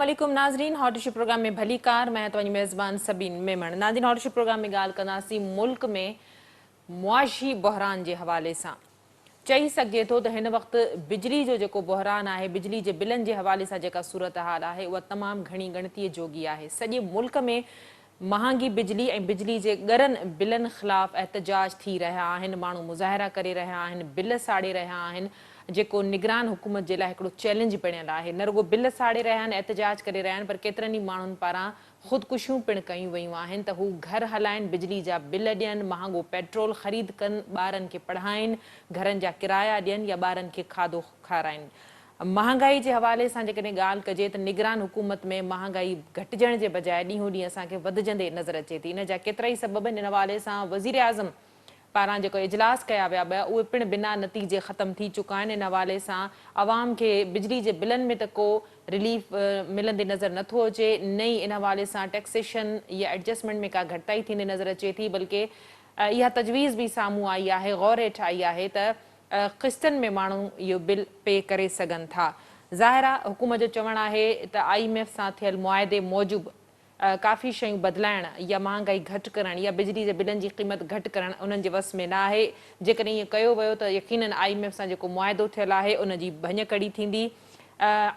अस्सलामुअलैकुम नाज़रीन, hot issue programme में भली कार मैं तो मेज़बान सबीन मेमण। नाज़रीन, हॉट इशू प्रोग्राम में गाल कंदासीं मुल्क में मुआशी बहरान के हवाले से। चई सके तो इन वक्त बिजली जो जो बहरान है, बिजली के बिलन के हवाले से जो सूरत हाल है वह तमाम घनी गणती जोगी है। सॼे मुल्क में महांगी बिजली और बिजली के गरन बिलन खिलाफ एहतजाज थी रहा है। मानू मुज़ाहरा करे रहा है, बिल साड़े रहा है, जो निगरान हुकूमत के लिए एक चैलेंज बणियल है। न रुगो बिल साड़े रहा हैं, एहतजाज करे रहा हैं, पर केतरनि माण्हुनि पारां ख़ुदकुशियूं पिण कयूं वयूं आहिनि त हू घर हलाइनि, बिजली जा बिल ॾियनि, महांगो पेट्रोल ख़रीद कनि, ॿारनि खे पढ़ाइनि, घरनि जा किराया ॾियनि या ॿारनि खे खाधो खाराइनि। महांगाई के हवाले से जेकॾहिं ॻाल्हि कजे त निगरान हुकूमत में महांगाई घटिजण जे बजाय ॾींहों ॾींहुं असांखे वधजंदे नज़र अचे थी। इन जा केतिरा ई सबब आहिनि। इन हवाले सां वज़ीर आज़म पारां जेको इजलास कया विया ॿिया उहे पिण बिना नतीजे ख़त्म थी चुका आहिनि। इन हवाले सां आवाम खे बिजली जे बिलनि में त को रिलीफ मिलंदे नज़र नथो अचे, न ई इन हवाले सां टैक्सेशन या एडजस्टमेंट में का घटिताई थींदे नज़र अचे थी, बल्कि इहा तजवीज़ भी साम्हूं आई है, गौर हेठि आई है त क़िस्तनि में माण्हू इहो बिल पे करे सघनि था। ज़ाहिर आहे हुकूमत जो चवणु आहे त IMF सां थियल मुआदे मूजिबि काफ़ी शयूं बदिलाइण या महांगाई घटि करणु या बिजली जे बिलनि जी क़ीमत घटि करणु उन्हनि जे वस में न आहे। जेकॾहिं ईअं कयो वियो त यकीनन IMF सां जेको मुआदो थियल आहे उन जी भञकड़ी थींदी।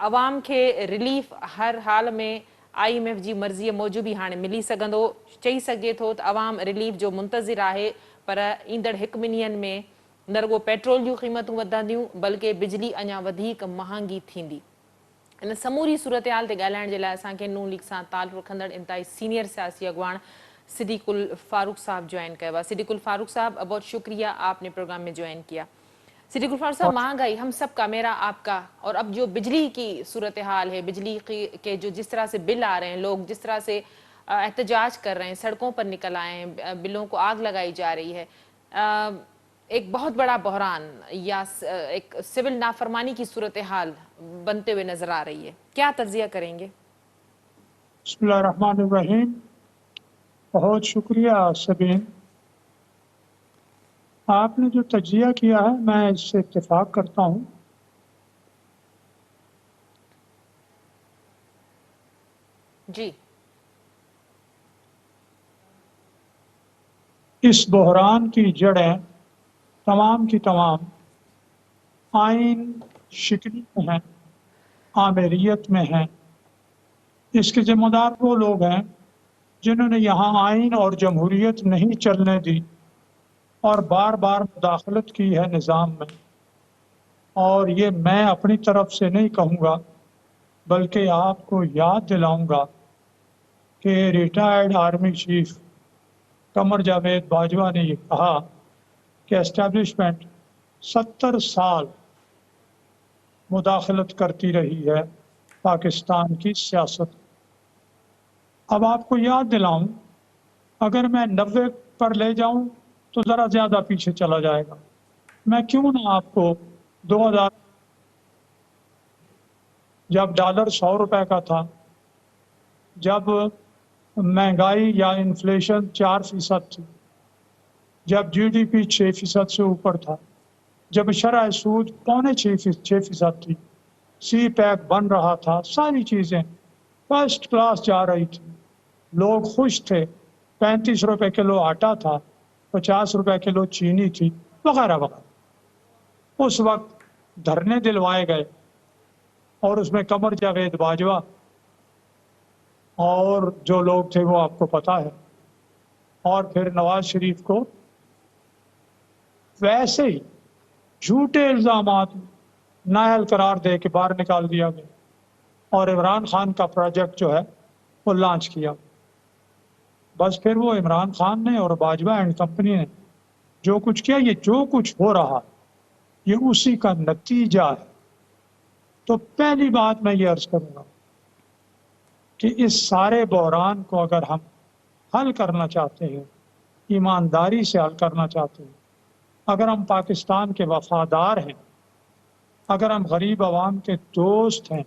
अवाम खे रिलीफ हर हाल में IMF जी मर्ज़ीअ मूजिबि ई हाणे मिली सघंदो। चई सघिजे थो त अवाम रिलीफ जो मुंतज़िर आहे, पर ईंदड़ 1 ॿिनि ॾींहंनि में न रुगो पेट्रोल जूं क़ीमतूं वधंदियूं, बल्कि बिजली अञा वधीक महांगी थींदी। इन समूरी सूरत हाल ते ॻाल्हाइण जे लाइ असांखे नून लीग सां ताल्लुक़ रखंदड़ इंतहाई सीनियर सियासी अगवान सिद्दीकुल फारूक साहब ज्वाइन किया हुआ। सिद्दीकुल फारूक साहब, बहुत शुक्रिया, आपने प्रोग्राम में ज्वाइन किया। सिद्दीकुल फारूक साहब, महंगाई हम सब का, मेरा आपका, और अब जो बिजली की सूरत हाल है, बिजली के जो जिस तरह से बिल आ रहे हैं, लोग जिस तरह से एहतजाज कर रहे हैं, सड़कों पर निकल आए हैं, बिलों को आग लगाई जा रही है, एक बहुत बड़ा बहरान या एक सिविल नाफरमानी की सूरत हाल बनते हुए नजर आ रही है, क्या तज्जिया करेंगे? बिस्मिल्लाहिर्रहमानिर्रहीम। बहुत शुक्रिया सबीन, आपने जो तज्जिया किया है मैं इससे इत्तेफाक करता हूँ। जी, इस बहरान की जड़ें तमाम की तमाम आइन शिकनी में हैं, आमेरियत में हैं। इसके जिम्मेदार वो लोग हैं जिन्होंने यहाँ आइन और जमहूरियत नहीं चलने दी और बार बार मुदाखलत की है निज़ाम में। और ये मैं अपनी तरफ से नहीं कहूँगा, बल्कि आपको याद दिलाऊंगा कि retired army chief Qamar Javed Bajwa ने ये कहा कि एस्टैब्लिशमेंट 70 साल मुदाखलत करती रही है पाकिस्तान की सियासत। अब आपको याद दिलाऊं, अगर मैं 90 पर ले जाऊं तो ज़रा ज़्यादा पीछे चला जाएगा। मैं क्यों ना आपको 2000 जब डॉलर 100 रुपए का था, जब महंगाई या इन्फ्लेशन 4% थी, जब GDP 6% से ऊपर था, जब शरह सूद 5.6% थी, CPEC बन रहा था, सारी चीज़ें फर्स्ट क्लास जा रही थी, लोग खुश थे, 35 रुपए किलो आटा था, 50 रुपए किलो चीनी थी, वगैरह वगैरह। उस वक्त धरने दिलवाए गए और उसमें कमर जावेद बाजवा और जो लोग थे वो आपको पता है। और फिर नवाज शरीफ को वैसे ही झूठे इल्जामात नाअहल करार दे के बाहर निकाल दिया गया और इमरान खान का प्रोजेक्ट जो है वो लॉन्च किया। बस फिर वो इमरान खान ने और बाजवा एंड कंपनी ने जो कुछ किया, ये जो कुछ हो रहा ये उसी का नतीजा है। तो पहली बात मैं ये अर्ज करूंगा कि इस सारे बहरान को अगर हम हल करना चाहते हैं, ईमानदारी से हल करना चाहते हैं, अगर हम पाकिस्तान के वफादार हैं, अगर हम गरीब आवाम के दोस्त हैं,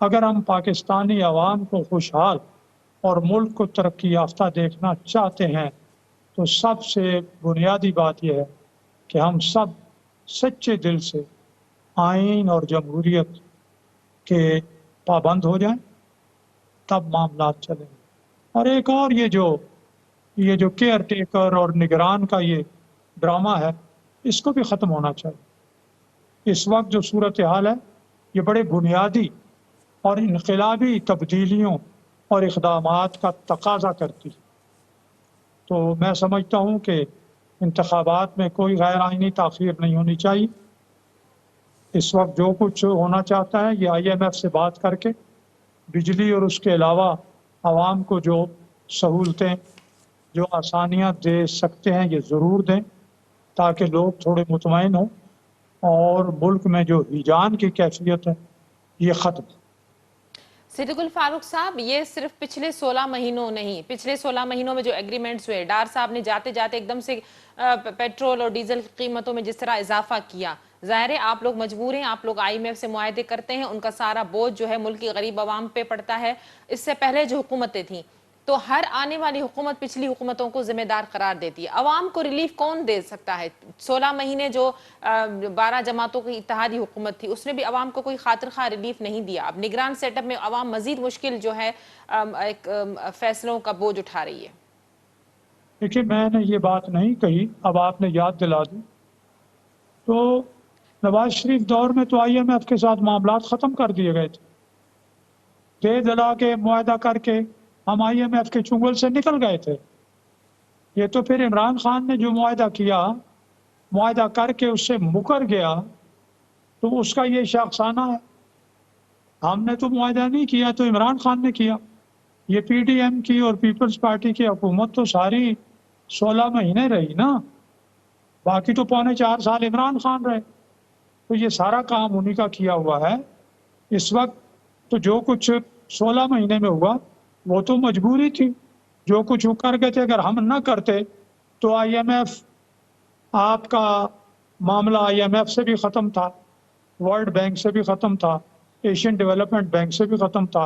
अगर हम पाकिस्तानी आवाम को खुशहाल और मुल्क को तरक्की याफ्ता देखना चाहते हैं, तो सबसे बुनियादी बात यह है कि हम सब सच्चे दिल से आइन और जमहूरियत के पाबंद हो जाएं तब मामलात चलेंगे। और एक और ये जो केयर टेकर और निगरान का ये ड्रामा है, इसको भी ख़त्म होना चाहिए। इस वक्त जो सूरत हाल है, ये बड़े बुनियादी और इनकलाबी तब्दीलियों और इक़दामात का तकाजा करती है। तो मैं समझता हूँ कि इंतखाबात में कोई गैर आइनी ताख़ीर नहीं होनी चाहिए। इस वक्त जो कुछ होना चाहता है, ये IMF से बात करके बिजली और उसके अलावा आवाम को जो सहूलतें, जो आसानियाँ दे सकते हैं, ये ज़रूर दें, ताकि लोग थोड़े मुतमईन हों और मुल्क में जो हिजान की कैफियत है, ये ख़त्म। सिद्दीकुल फारूक साहब, ये सिर्फ पिछले 16 महीनों नहीं, पिछले 16 महीनों में जो एग्रीमेंट्स हुए, डार साहब ने जाते जाते एकदम से पेट्रोल और डीजल की कीमतों में जिस तरह इजाफा किया, जाहिर है आप लोग मजबूर हैं, आप लोग IMF से मुआहदे करते हैं, उनका सारा बोझ जो है मुल्क की गरीब आवाम पे पड़ता है। इससे पहले जो हुकूमतें थीं, तो हर आने वाली हुकूमत पिछली हुकूमतों को जिम्मेदार करार देती है। अवाम को रिलीफ कौन दे सकता है? 16 महीने जो 12 जमातों की इत्तेहादी हुकूमत थी, उसने भी अवाम को कोई खातिर खा रिलीफ नहीं दिया। अब निगरान सेटअप में अवाम मजीद मुश्किल जो है एक फैसलों का बोझ उठा रही है। देखिए, मैंने ये बात नहीं कही, अब आपने याद दिला दी। तो नवाज शरीफ दौर में तो IMF के साथ मामलात ख़त्म कर दिए गए थे। दे दला के मुआहदा करके हम IMF के चुंगल से निकल गए थे। ये तो फिर इमरान खान ने जो मुआहदा किया, मुआहदा करके उससे मुकर गया, तो उसका ये शाखसाना है। हमने तो मुआहदा नहीं किया, तो इमरान खान ने किया। ये PDM की और पीपल्स पार्टी की हुकूमत तो सारी 16 महीने रही ना, बाकी तो 4.25 साल इमरान खान रहे। तो ये सारा काम उन्हीं का किया हुआ है। इस वक्त तो जो कुछ 16 महीने में हुआ, वो तो मजबूरी थी। जो कुछ वो कर गए थे, अगर हम ना करते तो IMF, आपका मामला IMF से भी ख़त्म था, वर्ल्ड बैंक से भी ख़त्म था, एशियन डेवलपमेंट बैंक से भी ख़त्म था।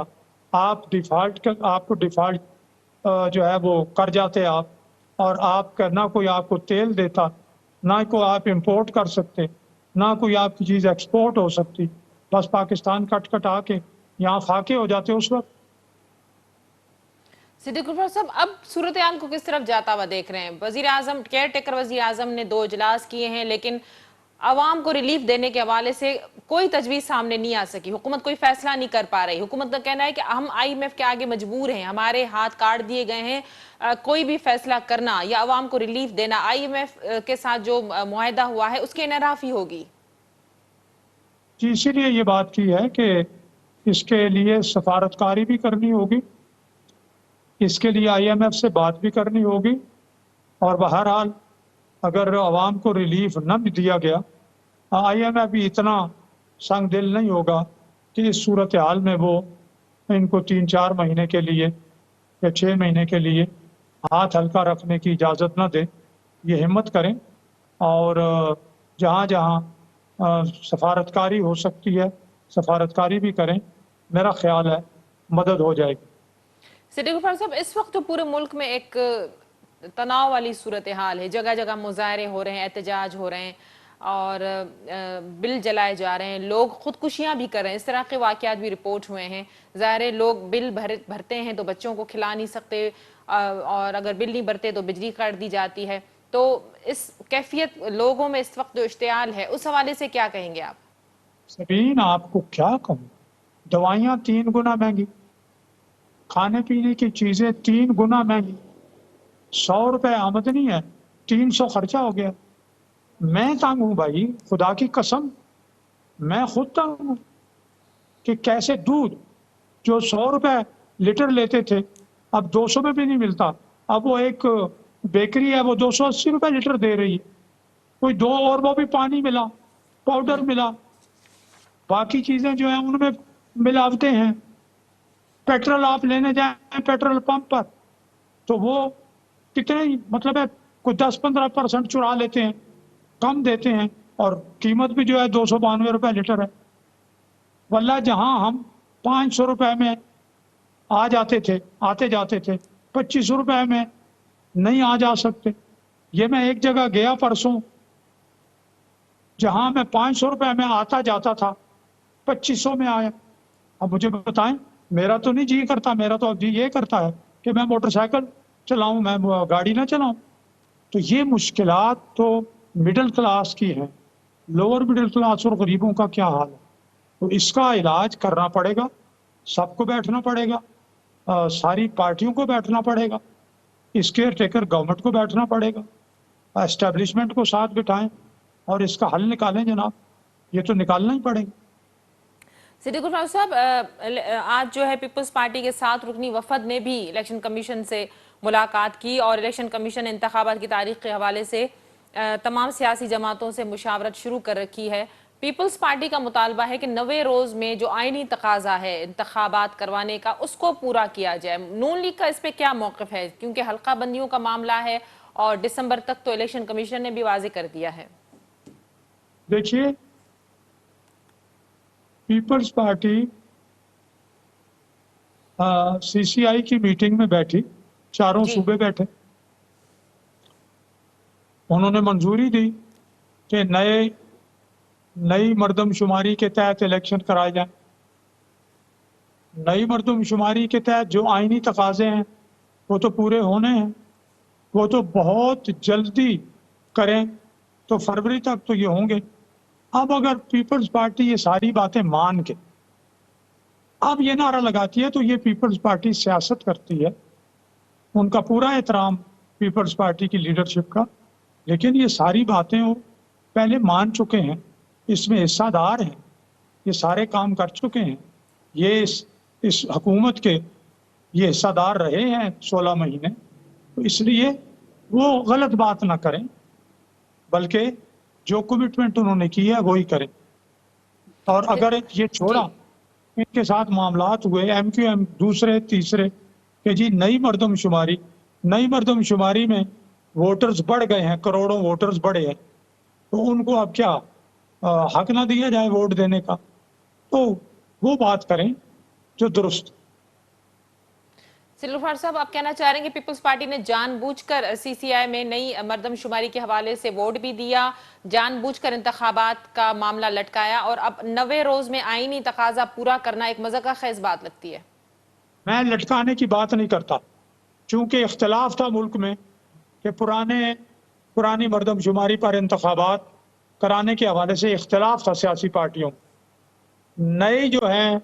आप आपको डिफ़ॉल्ट जो है वो कर जाते आप, और आपका ना कोई आपको तेल देता, ना कोई आप इंपोर्ट कर सकते, ना कोई आपकी चीज़ एक्सपोर्ट हो सकती। बस पाकिस्तान कट आके यहाँ फाके हो जाते उस वक्त। सिद्दीकुल साहब, अब सूरत हाल को किस तरफ जाता हुआ देख रहे हैं? वजीर आजम, केयर टेकर वजीर आजम ने 2 इजलास किए हैं, लेकिन आवाम को रिलीफ देने के हवाले से कोई तजवीज़ सामने नहीं आ सकी। हुकूमत कोई फैसला नहीं कर पा रही। हुकूमत का कहना है कि हम IMF के आगे मजबूर हैं, हमारे हाथ काट दिए गए हैं। कोई भी फैसला करना या आवाम को रिलीफ देना IMF के साथ जो मुआहदा हुआ है उसके इनराफी होगी। जी, इसीलिए ये बात की है कि इसके लिए सफारतकारी भी करनी होगी, इसके लिए IMF से बात भी करनी होगी, और बहरहाल अगर आवाम को रिलीफ न भी दिया गया, IMF भी इतना संग दिल नहीं होगा कि इस सूरत हाल में वो इनको 3-4 महीने के लिए या 6 महीने के लिए हाथ हल्का रखने की इजाज़त न दे। ये हिम्मत करें, और जहाँ जहाँ सफारतकारी हो सकती है, सफारतकारी भी करें। मेरा ख्याल है मदद हो जाएगी। सिद्दीकुल साहब, इस वक्त तो पूरे मुल्क में एक तनाव वाली सूरत हाल है। जगह जगह मुजाहरे हो रहे हैं, एहतजाज हो रहे हैं, और बिल जलाए जा रहे हैं, लोग खुदकुशियां भी कर रहे हैं। इस तरह के वाकयात भी रिपोर्ट हुए हैं। ज़ाहिर है, लोग बिल भरते हैं तो बच्चों को खिला नहीं सकते, और अगर बिल नहीं भरते तो बिजली काट दी जाती है। तो इस कैफियत लोगों में इस वक्त जो इश्तियाल है, उस हवाले से क्या कहेंगे आप? सबीन, आपको क्या कहूँ, दवाइयाँ 3 गुना महंगी, खाने पीने की चीज़ें 3 गुना महंगी। 100 रुपए आमदनी है, 300 खर्चा हो गया। मैं तंग हूँ भाई, खुदा की कसम, मैं खुद तंग हूँ कि कैसे दूध जो 100 रुपए लीटर लेते थे, अब 200 में भी नहीं मिलता। अब वो एक बेकरी है, वो 280 रुपए लीटर दे रही है। कोई 2 और वो भी पानी मिला, पाउडर मिला, बाकी चीज़ें जो हैं उनमें मिलावटें हैं। पेट्रोल आप लेने जाए पेट्रोल पंप पर, तो वो कितने मतलब है, कोई 10-15% चुरा लेते हैं, कम देते हैं, और कीमत भी जो है 292 रुपए लीटर है। वल्ला जहां हम 500 रुपए में आ जाते थे, आते जाते थे, 2500 रुपए में नहीं आ जा सकते। ये मैं एक जगह गया परसों, जहां मैं 500 रुपए में आता जाता था, 2500 में आया। अब मुझे बताएं, میرا تو نہیں جی کرتا، میرا تو اب جی یہ کرتا ہے کہ میں موٹر سائیکل چلاؤں، میں گاڑی نہ چلاؤں. تو یہ مشکلات تو مڈل کلاس کی ہیں. لوور مڈل کلاس اور غریبوں کا کیا حال ہے؟ تو اس کا علاج کرنا پڑے گا، سب کو بیٹھنا پڑے گا، ساری پارٹیوں کو بیٹھنا پڑے گا، اس کیئر ٹیکر گورنمنٹ کو بیٹھنا پڑے گا، اسٹیبلشمنٹ کو ساتھ بٹھائیں اور اس کا حل نکالیں جناب. یہ تو نکالنا ہی پڑے گا. صدیق الفاروق صاحب، آج جو ہے پیپلز پارٹی کے 7 رکنی وفد نے بھی الیکشن کمیشن سے ملاقات کی اور الیکشن کمیشن انتخابات کی تاریخ کے حوالے سے تمام سیاسی جماعتوں سے مشاورت شروع کر رکھی ہے. پیپلز پارٹی کا مطالبہ ہے کہ 90 روز میں جو آئینی تقاضا ہے انتخابات کروانے کا اس کو پورا کیا جائے. نون لیگ کا اس پہ کیا موقف ہے؟ کیونکہ حلقہ بندیوں کا معاملہ ہے اور دسمبر تک تو الیکشن کمیشن نے بھی واضح کر دیا ہے. دیکھیے، پیپلز پارٹی سی سی آئی کی میٹنگ میں بیٹھی، چاروں جی صوبے بیٹھے، انہوں نے منظوری دی کہ نئی مردم شماری کے تحت الیکشن کرائے جائیں. نئی مردم شماری کے تحت جو آئینی تقاضے ہیں وہ تو پورے ہونے ہیں، وہ تو بہت جلدی کریں تو فروری تک تو یہ ہوں گے. اب اگر پیپلز پارٹی یہ ساری باتیں مان کے اب یہ نعرہ لگاتی ہے تو یہ پیپلز پارٹی سیاست کرتی ہے. ان کا پورا احترام پیپلز پارٹی کی لیڈرشپ کا، لیکن یہ ساری باتیں وہ پہلے مان چکے ہیں، اس میں حصہ دار ہیں، یہ سارے کام کر چکے ہیں، یہ اس حکومت کے یہ حصہ دار رہے ہیں 16 مہینے. تو اس لیے وہ غلط بات نہ کریں، بلکہ جو کمٹمنٹ انہوں نے کی ہے وہی کریں. اور اگر یہ چھوڑا، جی ان کے ساتھ معاملات ہوئے ایم کیو ایم دوسرے تیسرے کہ جی نئی مردم شماری میں ووٹرز بڑھ گئے ہیں، کروڑوں ووٹرز بڑھے ہیں، تو ان کو اب کیا حق نہ دیا جائے ووٹ دینے کا؟ تو وہ بات کریں جو درست. صدیق الفاروق صاحب، آپ کہنا چاہ رہے ہیں کہ پیپلز پارٹی نے جان بوجھ کر سی سی آئی میں نئی مردم شماری کے حوالے سے ووٹ بھی دیا، جان بوجھ کر انتخابات کا معاملہ لٹکایا، اور اب 90 روز میں آئینی تقاضا پورا کرنا ایک مذاق خیز بات لگتی ہے؟ میں لٹکانے کی بات نہیں کرتا، چونکہ اختلاف تھا ملک میں کہ پرانی مردم شماری پر انتخابات کرانے کے حوالے سے اختلاف تھا سیاسی پارٹیوں. نئے جو ہیں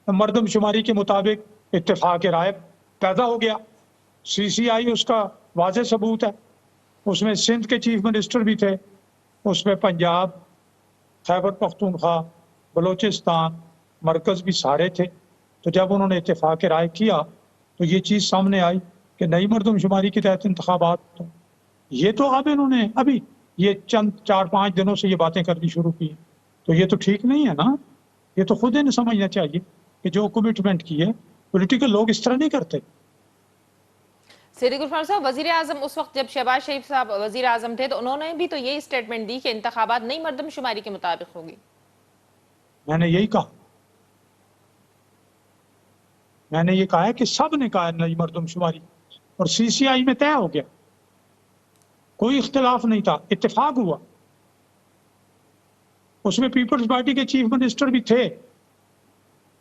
مردم شماری کے مطابق اتفاق رائے پیدا ہو گیا. سی سی آئی اس کا واضح ثبوت ہے. اس میں سندھ کے چیف منسٹر بھی تھے، اس میں پنجاب، خیبر پختونخوا، بلوچستان، مرکز بھی سارے تھے. تو جب انہوں نے اتفاق رائے کیا تو یہ چیز سامنے آئی کہ نئی مردم شماری کے تحت انتخابات. یہ تو اب انہوں نے ابھی یہ چند 4-5 دنوں سے یہ باتیں کرنی شروع کی، تو یہ تو ٹھیک نہیں ہے نا. یہ تو خود انہیں سمجھنا چاہیے کہ جو کمٹمنٹ کی ہے، پولیٹیکل لوگ اس طرح نہیں کرتے. صدیق الفاروق صاحب، وزیر اعظم اس وقت جب شہباز شریف صاحب وزیر اعظم تھے تو انہوں نے بھی تو یہی اسٹیٹمنٹ دی کہ انتخابات نئی مردم شماری کے مطابق ہوگی. میں نے یہی کہا، میں نے یہ کہا ہے کہ سب نے کہا نئی مردم شماری، اور سی سی آئی میں طے ہو گیا، کوئی اختلاف نہیں تھا، اتفاق ہوا. اس میں پیپلز پارٹی کے چیف منسٹر بھی تھے.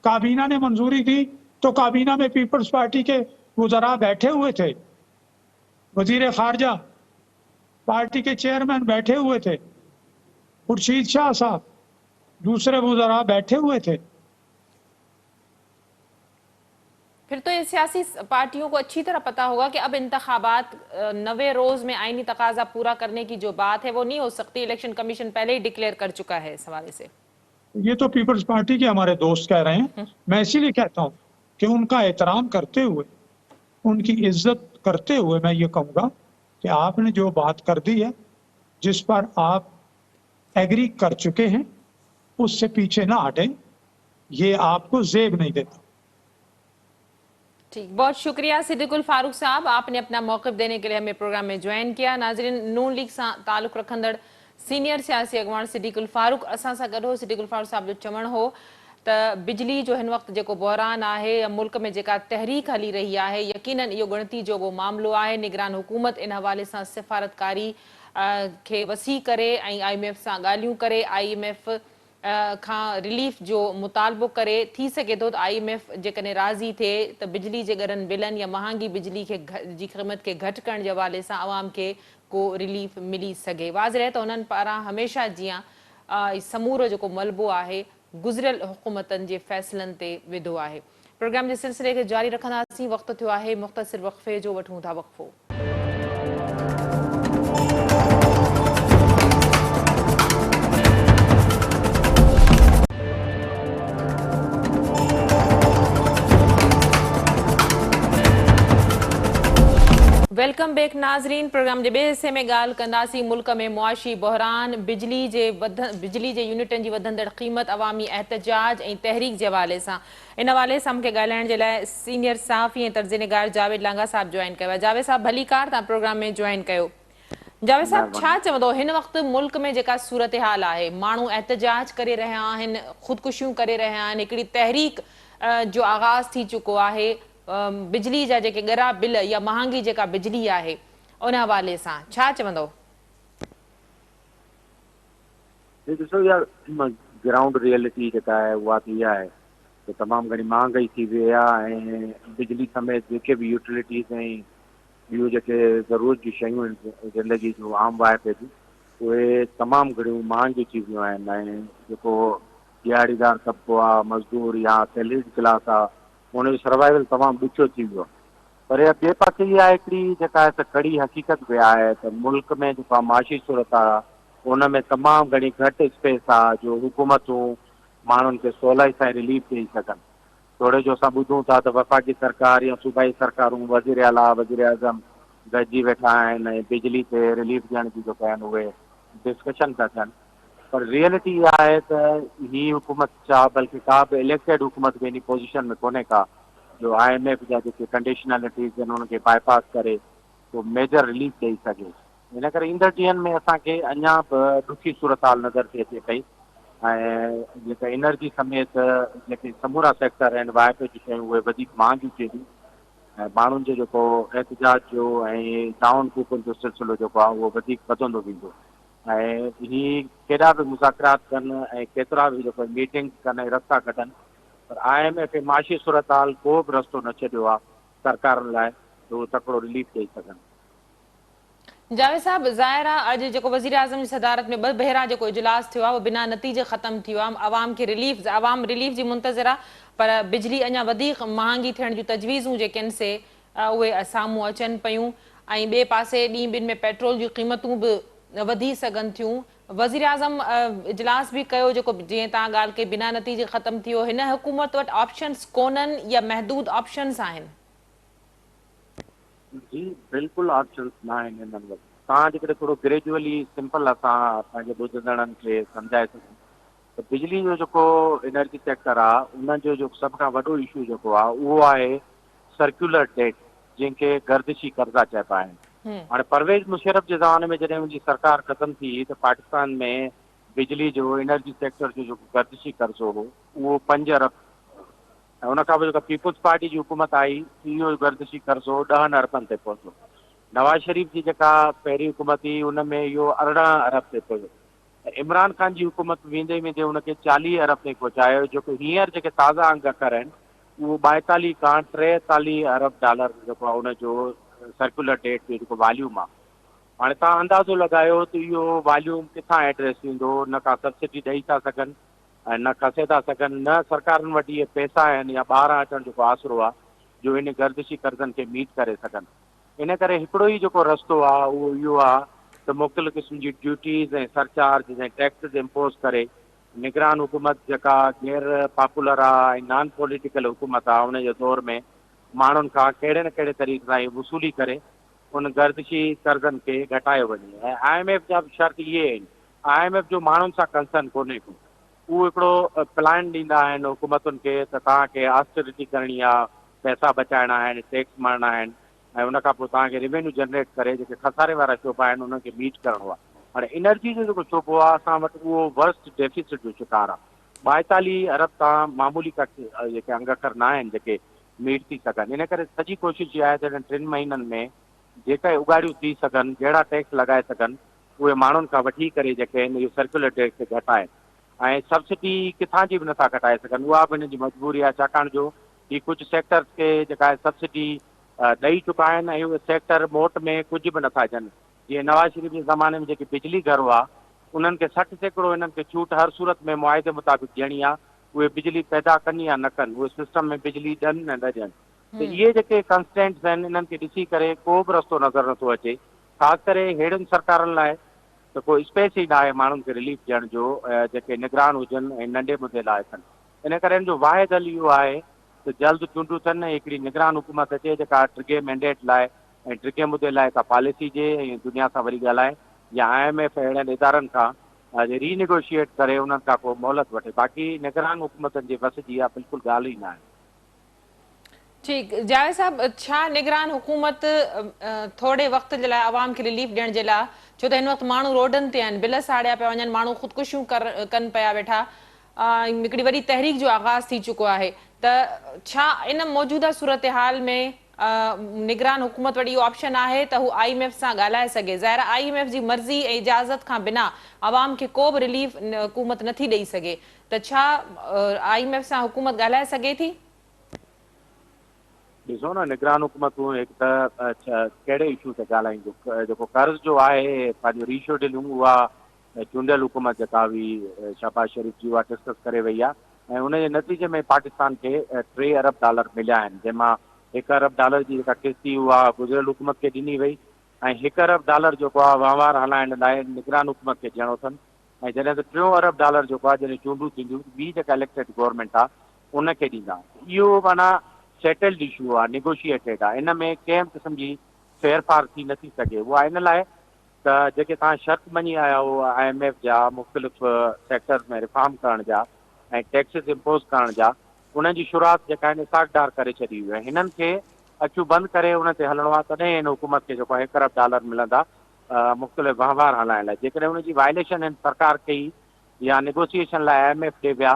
کابینہ نے منظوری دی تو کابینہ میں پیپلز پارٹی کے وزراء بیٹھے ہوئے تھے، وزیر خارجہ، پارٹی کے چیئرمین بیٹھے ہوئے تھے، خورشید شاہ صاحب، دوسرے وزراء بیٹھے ہوئے تھے. پھر تو یہ سیاسی پارٹیوں کو اچھی طرح پتا ہوگا کہ اب انتخابات 90 روز میں آئینی تقاضا پورا کرنے کی جو بات ہے وہ نہیں ہو سکتی. الیکشن کمیشن پہلے ہی ڈکلیئر کر چکا ہے اس حوالے سے. یہ تو پیپلز پارٹی کے ہمارے دوست کہہ رہے ہیں. میں اسی لیے کہتا ہوں کہ ان کا احترام کرتے ہوئے، ان کی عزت کرتے ہوئے میں یہ کہوں گا کہ آپ نے جو بات کر دی ہے، جس پر آپ ایگری کر چکے ہیں، اس سے پیچھے نہ ہٹیں. یہ آپ کو زیب نہیں دیتا. ٹھیک، بہت شکریہ صدیق الفاروق صاحب، آپ نے اپنا موقف دینے کے لیے ہمیں پروگرام میں جوائن کیا. ناظرین، نون لیگ سان تعلق رکھندڑ سینئر سیاسی اگوان صدیق الفاروق اساں سا گڈ ہو. صدیق الفاروق صاحب جو چوڻ ہو त बिजली जो हिन वक़्तु जेको बहरान आहे या मुल्क में जेका तहरीक हली रही आहे, यकीनन इहो ॻणती जो मामिलो आहे. निगरान हुकूमत इन हवाले सां सिफ़ारतकारी खे वसी करे ऐं IMF सां ॻाल्हियूं करे IMF खां रिलीफ जो मुतालबो करे थी सघे थो त IMF जेकॾहिं राज़ी थिए त बिजली जे ॻरनि बिलनि या महांगी बिजली खे जी क़ीमत खे घटि करण जे हवाले सां आवाम खे को रिलीफ मिली सघे। वाज़ रहे त हुननि पारां हमेशह जीअं समूरो जेको मलबो आहे गुज़िरियल हुकूमतनि जे फ़ैसिलनि ते विधो आहे। प्रोग्राम जे सिलसिले खे जारी रखंदासीं। वक़्तु थियो आहे मुख़्तसिर वक़फ़े जो, वठूं था वक़फ़ो। वेलकम बैक नाज़रीन। प्रोग्राम जे ॿिए हिसे में ॻाल्हि कंदासीं मुल्क में मुआशी बहरान, बिजली जे यूनिटनि जी वधंदड़ क़ीमत, अवामी एहतजाज ऐं तहरीक जे हवाले सां। इन हवाले सां मूंखे ॻाल्हाइण जे लाइ सीनियर सहाफ़ी ऐं तर्जुमेगार जावेद लांघा साहब जॉइन कयो आहे। जावेद साहब भली कार, तव्हां प्रोग्राम में जॉइन कयो। जावेद साहब, छा चवंदो हिन वक़्तु मुल्क में जेका सूरत हाल आहे, माण्हू एहतजाज करे रहिया आहिनि, ख़ुदकुशियूं करे रहिया आहिनि, हिकिड़ी तहरीक जो आगाज़ थी चुको आहे बिजली जा जेके ॻरा बिल या महांगी जेका बिजली आहे उन हवाले सां छा चवंदो? ॾिसो यार, ग्राउंड रियलिटी जेका आहे उहा त इहा आहे त तमामु घणी महांगाई थी वई आहे ऐं बिजली समेत जेके बि यूटिलिटीज़ ऐं ॿियूं जेके ज़रूरत जी शयूं आहिनि ज़िंदगी जूं आम वाइपे जूं, उहे तमामु घणियूं महांगियूं थी वियूं आहिनि ऐं जेको दिहाड़ीदार तबिको आहे, मज़दूर या सैलरीड क्लास आहे, उनजो सर्वाइवल तमामु ॾुखियो थी वियो आहे। पर ॿिए पासे इहा हिकिड़ी जेका आहे त कड़ी हक़ीक़त बि आहे त मुल्क में जेका माशी सूरत आहे उन में तमामु घणी घटि स्पेस आहे जो हुकूमतूं माण्हुनि खे सवलाई सां रिलीफ ॾेई सघनि। थोरे जो असां ॿुधूं था त वफ़ाक़ी सरकार या सूबाई सरकारूं, वज़ीर आला, वज़ीर आज़म गॾिजी वेठा आहिनि ऐं बिजली ते रिलीफ ॾियण जी जेके आहिनि उहे डिस्कशन था थियनि। पर रियलिटी इहा आहे त हीअ हुकूमत छा, बल्कि का बि इलेक्टेड हुकूमत बि इन पोज़ीशन में कोन्हे का जो IMF जा जेके कंडीशनलिटीज़ आहिनि उनखे बाईपास करे को मेजर रिलीफ ॾेई सघे। इन करे ईंदड़ ॾींहंनि में असांखे अञा बि ॾुखी सूरत हाल नज़र थी अचे पई ऐं जेका एनर्जी समेत जेके समूरा सेक्टर आहिनि वाइपे जी शयूं उहे वधीक महांगियूं थी वेंदियूं ऐं माण्हुनि जो जेको एहतजाज जो ऐं डाउन कूपन जो सिलसिलो जेको आहे उहो वधीक वधंदो वेंदो ऐं ही केॾा बि मुज़ाकरात कनि ऐं केतिरा बि जेको मीटिंग्स कनि ऐं रस्ता कढनि, पर IMF माशी सूरत हाल को बि रस्तो न छॾियो आहे सरकारनि लाइ त उहो तकिड़ो रिलीफ ॾेई सघनि। जावेद साहब, ज़ाहिर आहे अॼु जेको वज़ीर आज़म जी सदारत में 2 भेरा जेको इजलास थियो आहे उहो बिना नतीजे ख़तमु थियो आहे। आवाम खे आवाम रिलीफ जी मुंतज़िर आहे, पर बिजली अञा वधीक महांगी थियण जूं तजवीज़ूं जेके आहिनि से उहे साम्हूं अचनि पियूं ऐं ॿिए पासे ॾींहुं ॿिनि में पेट्रोल जूं क़ीमतूं बि वधी सघनि थियूं। वज़ीर आज़म इजलास बि कयो जेको जीअं तव्हां ॻाल्हि कई बिना नतीजे ख़तमु थियो। हिन हुकूमत वटि ऑप्शन्स कोन्हनि या महदूद ऑप्शन्स आहिनि? जी बिल्कुलु ऑप्शन्स न आहिनि हिननि वटि। तव्हां जेकॾहिं थोरो ग्रेजुअली सिंपल असां पंहिंजे ॿुधंदड़नि खे सम्झाए सघूं त बिजली जो जेको एनर्जी सेक्टर आहे उनजो जो सभ खां वॾो इशू जेको आहे उहो आहे सर्कुलर डेट, जंहिंखे गर्दिशी कर्ज़ा चइबा आहिनि। हाणे परवेज़ मुशर्रफ जे ज़माने में जॾहिं मुंहिंजी सरकार ख़तमु थी त पाकिस्तान में बिजली जो एनर्जी सेक्टर जो जेको गर्दिशी कर्ज़ो हो उहो 5 अरब ऐं उनखां पोइ जेका पीपुल्स पार्टी जी हुकूमत आई इहो गर्दिशी कर्ज़ो 10 अरबनि ते पहुतो। नवाज़ शरीफ़ जी जेका पहिरीं हुकूमत हुई उन में इहो 18 अरब ते पहुतो ऐं इमरान ख़ान जी हुकूमत वेंदे वेंदे उनखे 40 अरब ताईं पहुचायो, जेको हींअर जेके ताज़ा अंग अखर आहिनि उहो 42 खां 43 अरब डॉलर जेको आहे उनजो सर्कुलर डेट जो जेको वॉल्यूम आहे। हाणे तव्हां अंदाज़ो लॻायो त इहो वॉल्यूम किथां एड्रेस थींदो, न का सब्सिडी ॾेई था सघनि ऐं न खसे था सघनि, न सरकारनि वटि इहे पैसा आहिनि या ॿाहिरां अचणु जेको आसिरो आहे जो इन गर्दिशी कर्ज़नि खे मीट करे सघनि। इन करे हिकिड़ो ई जेको रस्तो आहे उहो इहो आहे त मुख़्तलिफ़ क़िस्म जी ड्यूटीज़ ऐं सरचार्ज ऐं टैक्सिस इम्पोज़ करे निगरान हुकूमत जेका गैर पॉपुलर आहे ऐं नॉन पॉलिटिकल हुकूमत आहे उनजे दौर में माण्हुनि खां कहिड़े न कहिड़े तरीक़े सां इहे वसूली करे उन गर्दिशी कर्ज़नि खे घटायो वञे। ऐं IMF जा बि शर्त इहे आहिनि, IMF जो माण्हुनि सां कंसर्न कोन्हे को, उहो हिकिड़ो प्लान ॾींदा आहिनि हुकूमतुनि खे त तव्हांखे ऑस्टेरिटी करणी आहे, पैसा बचाइणा आहिनि, टैक्स भरणा आहिनि ऐं उनखां पोइ तव्हांखे रेवेन्यू जनरेट करे जेके खसारे वारा शोबा आहिनि उन्हनि खे मीट करिणो आहे। हाणे एनर्जी जो जेको शोबो आहे असां वटि उहो वर्स्ट डेफिसिट जो शिकार आहे। 42 अरब तां मामूली जेके अंग अखर न आहिनि जेके मीट थी सघनि। इन करे सॼी कोशिशि इहा आहे त हिन 3 महीननि में जेका उगाड़ियूं थी सघनि, जहिड़ा टैक्स लॻाए सघनि उहे माण्हुनि खां वठी करे जेके आहिनि इहो सर्कुलर टैक्स खे घटाए। ऐं सब्सिडी किथां जी बि नथा घटाए सघनि, उहा बि हिन जी मजबूरी आहे, छाकाणि जो ही कुझु सेक्टर्स खे जेका आहे सब्सिडी ॾेई चुका आहिनि ऐं उहे सेक्टर मोट में कुझु बि नथा ॾियनि। जीअं नवाज़ शरीफ़ जे ज़माने में जेकी बिजली घर हुआ उन्हनि खे 60% हिननि खे छूट हर सूरत में मुआदे मुताबिक़ ॾियणी आहे, उहे बिजली पैदा कनि या न कनि, उहे सिस्टम में बिजली ॾियनि न ॾियनि। त इहे जेके कंस्टेंट्स आहिनि इन्हनि खे ॾिसी करे को बि रस्तो नज़र नथो अचे, ख़ासि करे अहिड़ियुनि सरकारनि लाइ त कोई स्पेस ई न आहे माण्हुनि खे रिलीफ ॾियण जो, जेके निगरान हुजनि ऐं नंढे मुदे लाइ थियनि। इन करे हिन जो वाहिद हल इहो आहे त जल्द चूंडूं थियनि ऐं हिकिड़ी निगरान हुकूमत अचे जेका टिके मैंडेट लाइ ऐं टिके मुदे लाइ का पॉलिसी ॾिए ऐं दुनिया सां वरी ॻाल्हाए या IMF अहिड़नि इदारनि खां रीनेगोशिएट करे उन्हनि खां को मोहलत वठे। बाक़ी निगरान हुकूमतनि जे बस जी आहे बिल्कुलु ॻाल्हि ई न आहे। ठीकु, जावेद साहब, छा निगरान हुकूमत थोरे वक़्त जे लाइ आवाम खे रिलीफ ॾियण जे लाइ, छो त हिन वक़्तु माण्हू रोडनि ते आहिनि, बिल साड़िया पिया वञनि, माण्हू ख़ुदकुशियूं कनि पिया वेठा, हिकिड़ी वॾी तहरीक जो आगाज़ थी चुको आहे, त छा इन मौजूदा सूरत हाल में निगरान हुकूमत वटि इहो ऑप्शन आहे त हू IMF सां ॻाल्हाए सघे? ज़ाहिर IMF जी मर्ज़ी ऐं इजाज़त खां बिना आवाम खे को बि रिलीफ हुकूमत नथी ॾेई सघे, त छा IMF सां हुकूमत ॻाल्हाए सघे थी? ॾिसो न, निगरान हुकूमतूं हिकु त कहिड़े इशू ते ॻाल्हाईंदो, जेको कर्ज़ जो आहे पंहिंजो रीशेड्यूलिंग, उहा चूंडियल हुकूमत जेका हुई शहबाज शरीफ़ जी, उहा डिस्कस करे वई आहे ऐं उनजे नतीजे में पाकिस्तान खे $3 अरब मिलिया आहिनि, जंहिंमां $1 अरब जी जेका किस्ती उहा गुज़िरियल हुकूमत खे ॾिनी वई ऐं $1 अरब जेको आहे वहिंवार हलाइण लाइ निगरान हुकूमत खे ॾियणो अथनि। ऐं जॾहिं त $3 अरब जेको आहे जॾहिं चूंडूं थींदियूं, ॿी जेका इलेक्टेड गवर्नमेंट आहे उनखे ॾींदा। इहो माना सेटल्ड इशू आहे, निगोशिएटेड आहे, इन में कंहिं क़िस्म जी फेरफार थी नथी सघे। उहा इन लाइ त जेके तव्हां शर्त मञी आया हो IMF जा मुख़्तलिफ़ सेक्टर्स में रिफॉर्म करण जा ऐं टैक्सिस इम्पोज़ करण जा, उन्हनि जी शुरूआति जेका आहिनि साॻदार करे छॾी हुई आहे। हिननि खे अचूं बंदि करे उन ते हलणो आहे, तॾहिं हिन हुकूमत खे जेको $1 अरब मिलंदा मुख़्तलिफ़ वहिंवार हलाइण लाइ। जेकॾहिं उनजी वायलेशन हिन सरकार कई या निगोसिएशन लाइ IMF ॾे विया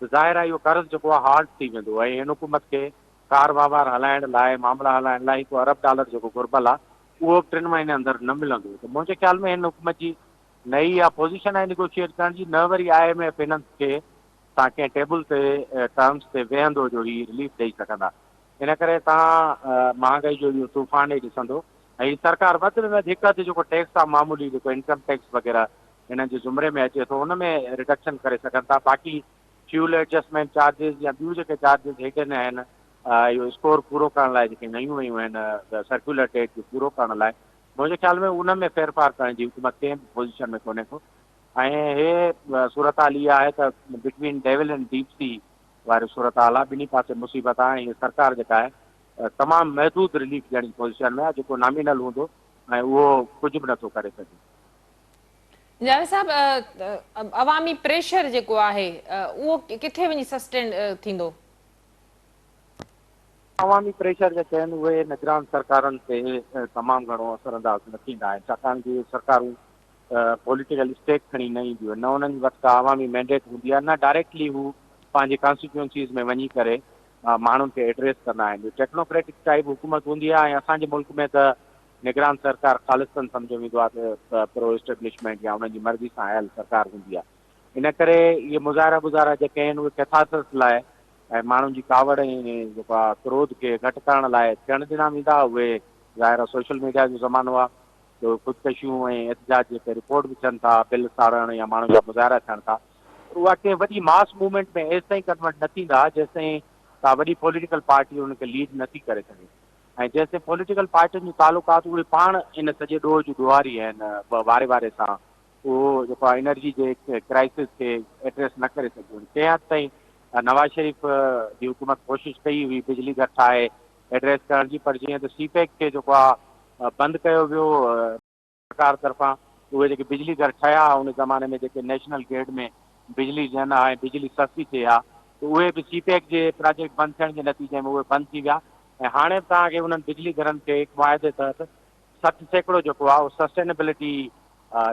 त ज़ाहिर आहे इहो कर्ज़ जेको आहे हार्ड थी वेंदो ऐं हिन हुकूमत खे कार वहिंवार हलाइण लाइ, मामला हलाइण लाइ $1 अरब जेको घुर्बल आहे उहो 3 महीने अंदरि न मिलंदो। त मुंहिंजे ख़्याल में हिन हुकूमत जी नई इहा पोज़ीशन आहे निगोशिएट करण जी, न वरी IMF हिननि खे तव्हां कंहिं टेबल ते टर्म्स ते वेहंदो जो ही रिलीफ ॾेई सघंदा। इन करे तव्हां महांगाई जो इहो तूफ़ान ई ॾिसंदो ऐं हीअ सरकार वधि में वधि हिकु अधु जेको टैक्स आहे मामूली, जेको इनकम टैक्स वग़ैरह हिननि जे ज़ुमरे में अचे थो, उन में रिडक्शन करे सघनि था। बाक़ी फ्यूल एडजस्टमेंट चार्जिस या ॿियूं जेके चार्जिस हेठि न आहिनि, इहो स्कोर पूरो करण लाइ जेके नयूं वयूं आहिनि सर्कुलर डेट खे पूरो करण लाइ, मुंहिंजे ख़्याल में उन में फेरफार करण जी हुकूमत कंहिं बि पोज़ीशन में कोन्हे को। ऐं हे सूरत हाल इहा आहे त between devil and deep sea वारी सूरत हाल आहे, ॿिन्ही पासे मुसीबत आहे। ऐं सरकार जेका आहे तमामु महदूद रिलीफ ॾियण जी पोज़ीशन में आहे, जेको नॉमिनल हूंदो ऐं उहो कुझु बि नथो करे सघे। जावेद साहब, अवामी प्रेशर जेको आहे उहो किथे वञी सस्टेन थींदो? अवामी प्रेशर जेके आहिनि उहे निगरान सरकारनि ते तमामु घणो असरअंदाज़ न थींदा आहिनि, छाकाणि कि सरकारूं पॉलिटिकल स्टेक खणी न ईंदियूं आहिनि, न उन्हनि वटि का अवामी मैंडेट हूंदी आहे, न डायरेक्टली हू पंहिंजी कॉन्स्टिट्यूंसीज़ में वञी करे माण्हुनि खे एड्रेस कंदा आहिनि। टेक्नोक्रेटिक टाइप हुकूमत हूंदी आहे ऐं असांजे मुल्क में त निगरान सरकार ख़ालिस्तनि सम्झो वेंदो आहे त प्रो एस्टेब्लिशमेंट या उन्हनि जी मर्ज़ी सां आयल सरकार हूंदी आहे। इन करे इहे मुज़ाहिरा जेके आहिनि उहे कैथासिस लाइ ऐं माण्हुनि जी कावड़ ऐं जेको आहे क्रोध खे घटि करण लाइ थियणु ॾिना वेंदा। उहे ज़ाहिर सोशल मीडिया जो ज़मानो आहे, तो ख़ुदकशियूं ऐं एहतजाज जेके रिपोर्ट बि थियनि था, बिल साड़ण या माण्हुनि जा मुज़ाहिरा थियनि था, उहा कंहिं वॾी मास मूवमेंट में एसि ताईं कन्वर्ट न थींदा जेसि ताईं का वॾी पॉलिटिकल पार्टी हुनखे लीड नथी करे सघे। ऐं जेसि ताईं पॉलिटिकल पार्टियुनि जूं तालुकात उहे पाण इन सॼे ॾोह जी ॾुआरी आहिनि वारे वारे सां, उहो जेको आहे एनर्जी जे क्राइसिस खे एड्रेस न करे सघियूं। कंहिं हदि ताईं नवाज़ शरीफ़ जी हुकूमत कोशिशि कई हुई बिजली घर ठाहे एड्रेस करण जी, पर जीअं त CPEC खे जेको आहे बंदि कयो वियो सरकार तरफ़ां, उहे जेके बिजली घर ठहिया उन ज़माने में जेके नेशनल ग्रिड में बिजली ॾियनि ऐं बिजली सस्ती थिए हा, त उहे बि CPEC जे प्रोजेक्ट बंदि थियण जे नतीजे में उहे बंदि थी विया। ऐं हाणे बि तव्हांखे उन्हनि बिजली घरनि खे हिकु मुआदे तहत 60% जेको आहे उहो सस्टेनेबिलिटी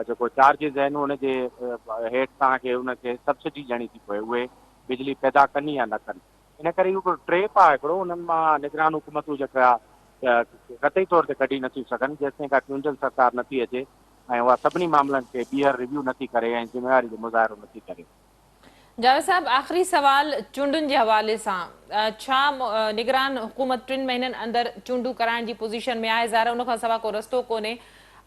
जेको चार्जिस आहिनि उनजे हेठि तव्हांखे उनखे सब्सिडी ॾियणी थी पए, उहे बिजली पैदा कनि या न कनि। इन करे इहो हिकिड़ो ट्रेप आहे हिकिड़ो, उन्हनि मां निगरान हुकूमतूं जेका क़तई तौर ते कढी नथियूं सघनि जेसि ताईं का चूंडियल सरकार नथी अचे ऐं उहा सभिनी मामलनि खे ॿीहर रिव्यू नथी करे ऐं ज़िम्मेवारी जो मुज़ाहिरो नथी करे। जावेद साहब, आख़िरी सवाल चूंडुनि जे हवाले सां छा निगरान हुकूमत 3 महीननि अंदरि चूंडूं कराइण जी पोज़ीशन में आहे? ज़ाहिर उन खां सवाइ को रस्तो कोन्हे।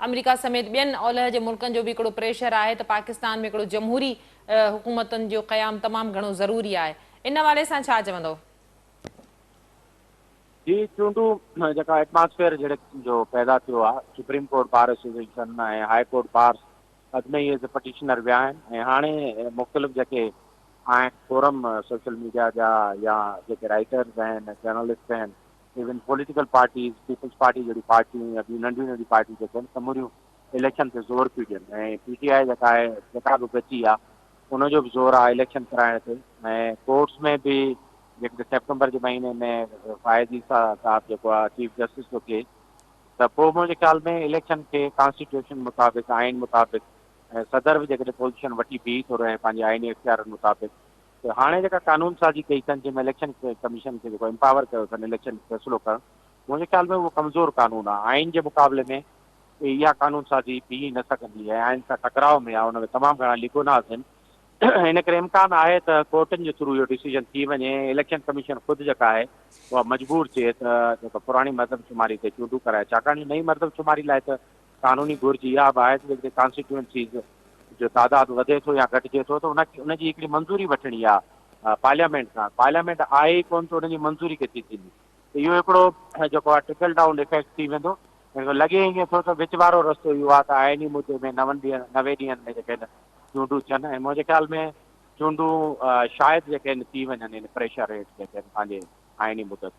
अमेरिका समेत ॿियनि ओलह जे मुल्कनि जो बि हिकिड़ो प्रेशर आहे त पाकिस्तान में हिकिड़ो जमहूरी हुकूमतुनि जो क़याम तमामु घणो ज़रूरी आहे। इन हवाले सां छा चवंदो? जी, चूंडूं जेका एटमॉस्फेयर जहिड़े जो पैदा थियो आहे, सुप्रीम कोर्ट बार एसोसिएशन ऐं हाई कोर्ट बार अॻु में इहे पटिशनर विया आहिनि ऐं हाणे मुख़्तलिफ़ जेके आहिनि फोरम सोशल मीडिया जा या जेके राइटर्स आहिनि, जर्नलिस्ट आहिनि, even political parties, Peoples Party जहिड़ी पार्टियूं या ॿियूं नंढियूं नंढियूं पार्टियूं जेके आहिनि समूरियूं इलेक्शन ते ज़ोर पियूं ॾियनि ऐं PTI जेका आहे, जेका बि बची आहे उनजो बि ज़ोर आहे इलेक्शन कराइण ते। ऐं कोर्ट्स में बि जेके सेप्टेम्बर जे महीने में फायदी साहब जेको आहे चीफ जस्टिस जो केस, त पोइ मुंहिंजे ख़्याल में इलेक्शन खे कॉन्स्टिट्यूशन मुताबिक़, आइन मुताबिक़, ऐं सदर बि जेकॾहिं पोज़ीशन वठी बीह थो रहे पंहिंजे आइनी इख़्तियारनि मुताबिक़, त हाणे जेका कानून साज़ी कई अथनि जंहिंमें इलेक्शन कमीशन खे जेको एम्पावर कयो अथनि इलेक्शन फ़ैसिलो करणु, मुंहिंजे ख़्याल में उहो कमज़ोर कानून आहे। आइन जे मुक़ाबले में इहा कानून साज़ी बीह न सघंदी आहे, आइन सां टकराव में आहे, उन में तमामु घणा लिगुनास आहिनि। हिन करे इम्कान आहे त कोर्टनि जे थ्रू इहो डिसीजन थी वञे। इलेक्शन कमीशन ख़ुदि जेका आहे उहा मजबूर थिए त जेको पुराणी मरदमशुमारी ते चूंडूं कराए, छाकाणि नई मरदमशुमारी लाइ त कानूनी घुर्ज इहा बि आहे त जेकॾहिं कॉन्स्टिट्यूएंसीज़ जो तइदादु वधे थो या घटिजे थो त उनजी हिकिड़ी मंज़ूरी वठणी आहे पार्लियामेंट खां। पार्लियामेंट आहे ई कोन त उनजी मंज़ूरी किथे थींदी, त इहो हिकिड़ो जेको आहे ट्रिकल डाउन इफेक्ट थी वेंदो। लॻे ईअं थो त विच वारो रस्तो इहो आहे त आइनी मुद्दे में 90 ॾींहंनि में जेके चूंडूं थियनि ऐं मुंहिंजे ख़्याल में चूंडूं शायदि जेके आहिनि थी वञनि इन प्रेशर हेठि जेके आहिनि पंहिंजे आइनी मुदत।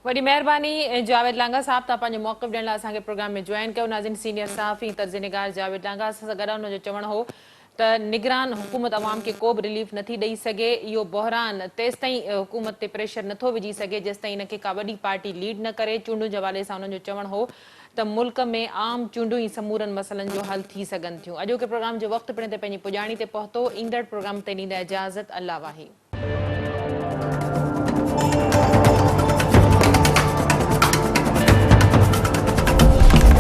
वॾी महिरबानी जावेद लांघा साहब, तव्हां पंहिंजो मौक़िफ़ ॾियण लाइ असांखे प्रोग्राम में जॉइन कयो। नाज़रीन, सीनियर सहाफ़ी तर्जुमेगार जावेद लांघा असां सां गॾु हुनजो चवणु हो त निगरान हुकूमत अवाम खे को बि रिलीफ नथी ॾेई सघे। इहो बहरान तेसि ताईं हुकूमत ते प्रेशर नथो विझी सघे जेसि ताईं इनखे का वॾी पार्टी लीड न करे। चूंडुनि जे हवाले सां हुननि जो चवणु हो त मुल्क में आम चूंडूं ई समूरनि मसइलनि जो हल थी सघनि थियूं। अॼोके प्रोग्राम जो वक़्तु पिण ते पंहिंजी पुॼाणी ते पहुतो। ईंदड़ प्रोग्राम ते ॾींदा इजाज़त। अल्लाह वाही।